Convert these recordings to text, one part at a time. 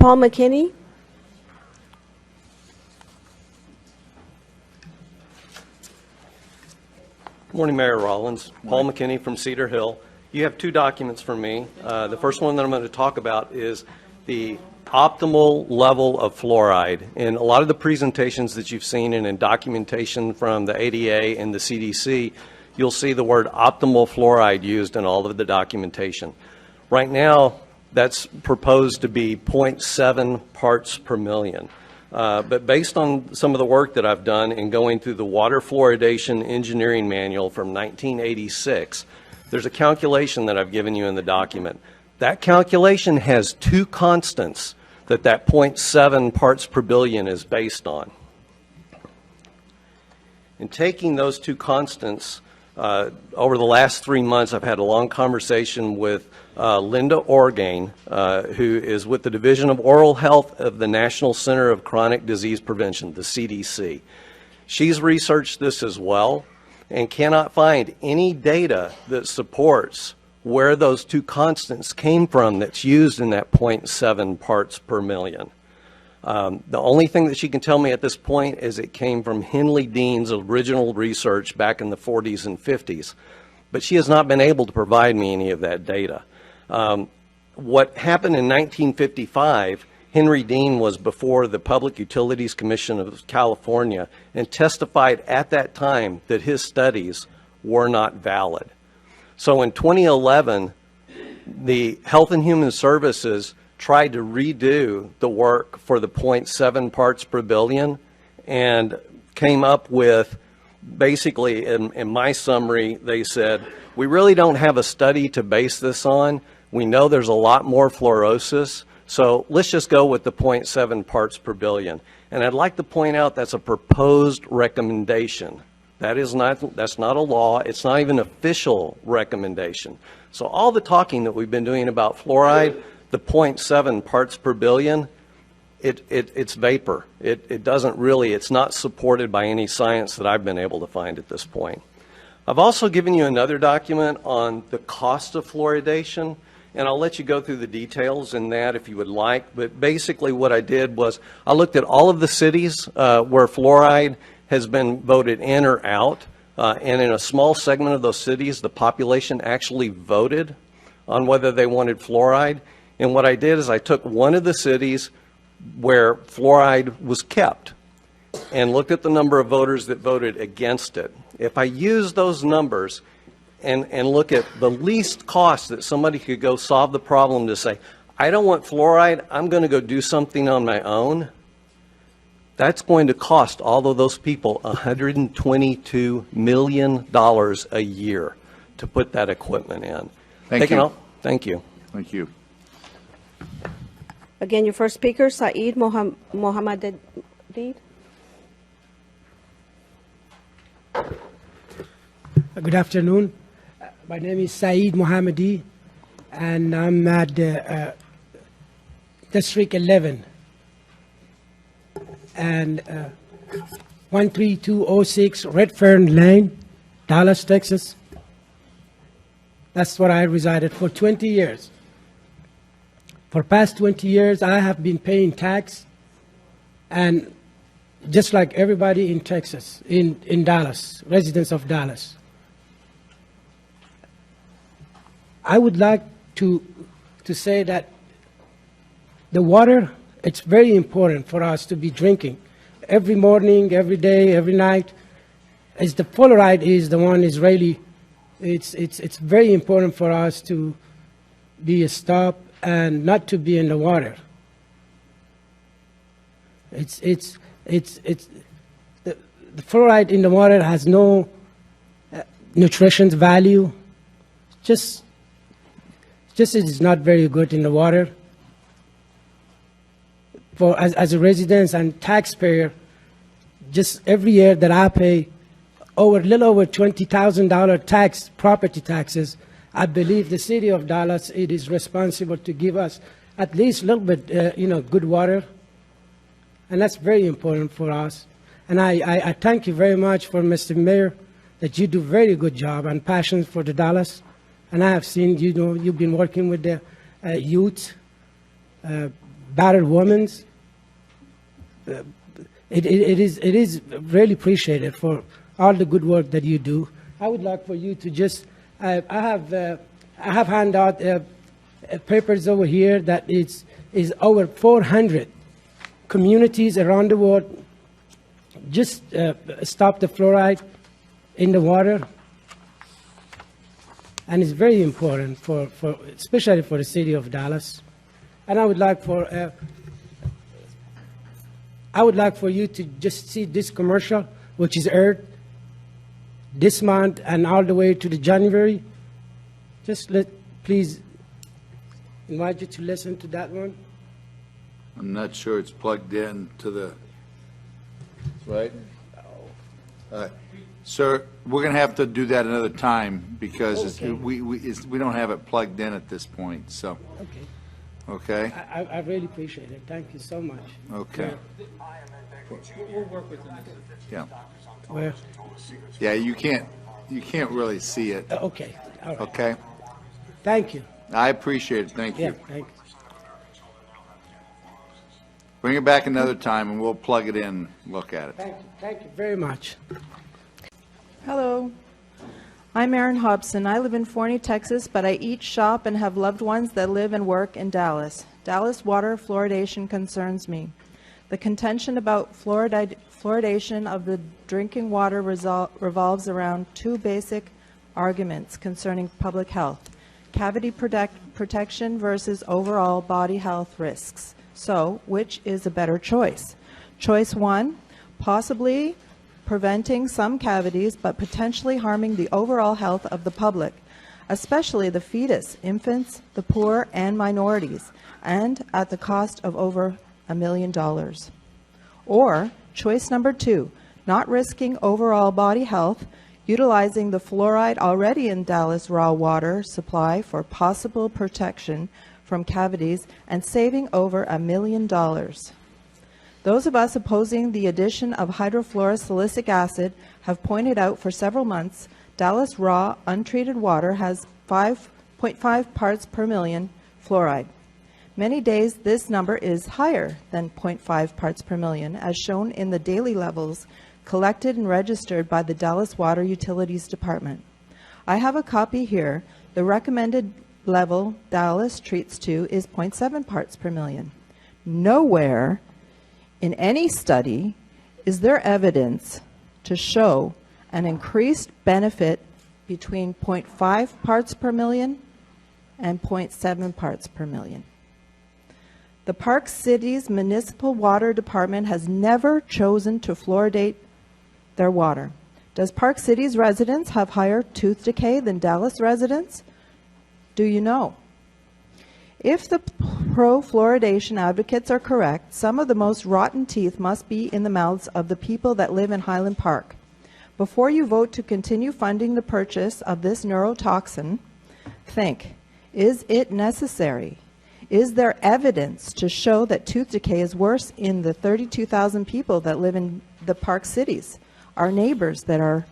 Paul Mckinney. Good morning, Mayor Rollins. Paul Mckinney from Cedar Hill. You have two documents from me. The first one that I'm going to talk about is the optimal level of fluoride. In a lot of the presentations that you've seen and in documentation from the ADA and the CDC, you'll see the word optimal fluoride used in all of the documentation. Right now, that's proposed to be 0.7 parts per million. But based on some of the work that I've done in going through the Water Fluoridation Engineering Manual from 1986, there's a calculation that I've given you in the document. That calculation has two constants that 0.7 parts per billion is based on. In taking those two constants, over the last 3 months, I've had a long conversation with Linda Orgain, who is with the Division of Oral Health of the National Center of Chronic Disease Prevention, the CDC. She's researched this as well and cannot find any data that supports where those two constants came from that's used in that 0.7 parts per million. The only thing that she can tell me at this point is it came from Henley Dean's original research back in the 40s and 50s, but she has not been able to provide me any of that data. What happened in 1955, Henry Dean was before the Public Utilities Commission of California and testified at that time that his studies were not valid. So in 2011, the Health and Human Services tried to redo the work for the 0.7 parts per billion and came up with, basically, in my summary, they said, we really don't have a study to base this on. We know there's a lot more fluorosis, so let's just go with the 0.7 parts per billion. And I'd like to point out that's a proposed recommendation. That's not a law. It's not even an official recommendation. So all the talking that we've been doing about fluoride, the 0.7 parts per billion, it's vapor. It doesn't really, it's not supported by any science that I've been able to find at this point. I've also given you another document on the cost of fluoridation, and I'll let you go through the details in that if you would like. But basically what I did was I looked at all of the cities where fluoride has been voted in or out, and in a small segment of those cities, the population actually voted on whether they wanted fluoride. And what I did is I took one of the cities where fluoride was kept and looked at the number of voters that voted against it. If I use those numbers and look at the least cost that somebody could go solve the problem to say, I don't want fluoride, I'm going to go do something on my own, that's going to cost all of those people $122 million a year to put that equipment in. Thank you. Thank you. Thank you. Again, your first speaker, Saeed Mohammadi. Good afternoon. My name is Saeed Mohammadi, and I'm at District 11 and 13206 Redfern Lane, Dallas, Texas. That's where I resided for 20 years. For past 20 years, I have been paying tax, and just like everybody in Texas, in Dallas, residents of Dallas. I would like to say that the water, it's very important for us to be drinking every morning, every day, every night. As the fluoride is the one is really, it's very important for us to be stopped and not to be in the water. The fluoride in the water has no nutrition value. Just it is not very good in the water. For as a resident and taxpayer, just every year that I pay a little over $20,000 tax, property taxes, I believe the city of Dallas, it is responsible to give us at least a little bit, good water. And that's very important for us. And I thank you very much for Mr. Mayor, that you do a very good job and passion for the Dallas. And I have seen, you've been working with the youth, battered women. It is really appreciated for all the good work that you do. I would like for you to just, I have handed out papers over here that is over 400 communities around the world just stop the fluoride in the water. And it's very important for especially for the city of Dallas. And I would like for you to just see this commercial, which is aired this month and all the way to the January. Just please invite you to listen to that one. I'm not sure it's plugged in to the, right? Sir, we're going to have to do that another time because Okay. we don't have it plugged in at this point, so, Okay. okay? I really appreciate it. Thank you so much. Okay. We'll work with them. Yeah. Well, Yeah, you can't really see it, okay. All right. okay? Thank you. I appreciate it, thank Yeah, you. thank you. Bring it back another time and we'll plug it in, and look at it. Thank you very much. Hello. I'm Erin Hobson. I live in Forney, Texas, but I eat, shop, and have loved ones that live and work in Dallas. Dallas water fluoridation concerns me. The contention about fluoridation of the drinking water revolves around two basic arguments concerning public health: cavity protection versus overall body health risks. So, which is a better choice? Choice one, possibly preventing some cavities but potentially harming the overall health of the public, especially the fetus, infants, the poor, and minorities, and at the cost of over $1 million. Or choice number two, not risking overall body health, utilizing the fluoride already in Dallas raw water supply for possible protection from cavities and saving over $1 million. Those of us opposing the addition of hydrofluorosilicic acid have pointed out for several months Dallas raw untreated water has 5.5 parts per million fluoride. Many days this number is higher than 0.5 parts per million, as shown in the daily levels collected and registered by the Dallas Water Utilities Department. I have a copy here. The recommended level Dallas treats to is 0.7 parts per million. Nowhere in any study is there evidence to show an increased benefit between 0.5 parts per million and 0.7 parts per million. The Park City's Municipal Water Department has never chosen to fluoridate their water. Does Park City's residents have higher tooth decay than Dallas residents? Do you know? If the pro-fluoridation advocates are correct, some of the most rotten teeth must be in the mouths of the people that live in Highland Park. Before you vote to continue funding the purchase of this neurotoxin, think, is it necessary? Is there evidence to show that tooth decay is worse in the 32,000 people that live in the Park cities, our neighbors that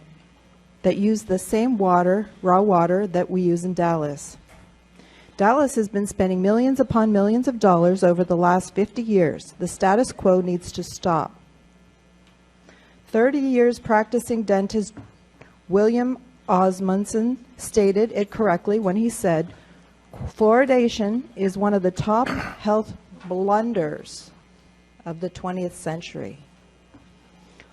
use the same water, raw water, that we use in Dallas? Dallas has been spending millions upon millions of dollars over the last 50 years. The status quo needs to stop. 30 years practicing dentist William Osmundson stated it correctly when he said, fluoridation is one of the top health blunders of the 20th century.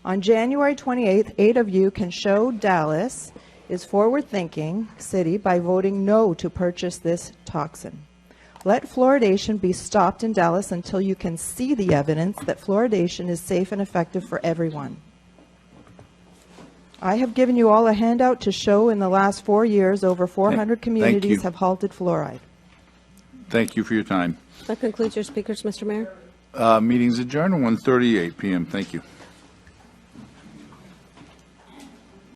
On January 28th, 8 of you can show Dallas is forward-thinking city by voting no to purchase this toxin. Let fluoridation be stopped in Dallas until you can see the evidence that fluoridation is safe and effective for everyone. I have given you all a handout to show in the last 4 years over 400 communities have halted fluoride. Thank you for your time. That concludes your speakers, Mr. Mayor. Meeting's adjourned at 1:38 p.m. Thank you.